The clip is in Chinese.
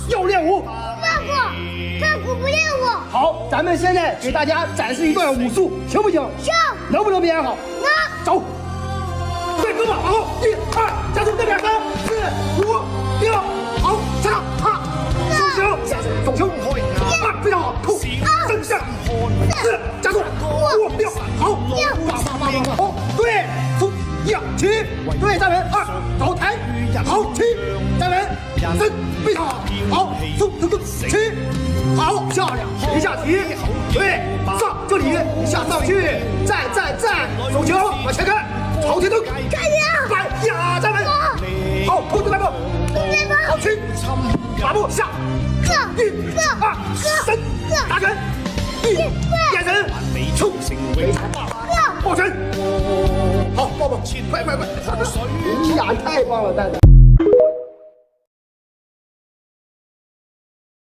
要练武。放过，他不练武。好，咱们现在给大家展示一段武术，行不行？行。能不能编好？能。走。对，胳膊往后，1、2，加速这边3、4、5、6，好，下场，哈，手球，手球，2，非常好，扣，正向，4，加速，5、6，好，好，对，出1、起，对，站稳，2，走抬，好，起，站稳，3，非常好，好，出，起，好，漂亮，一下提，对，上这里，一下上去，站，手球往前看。朝天蹬，看见来呀，站稳，好，扣住来步，好起，马步下，1、2、3，打拳，1，眼神，冲，非常棒，抱拳，好，抱，快，哎呀，太棒了，蛋蛋。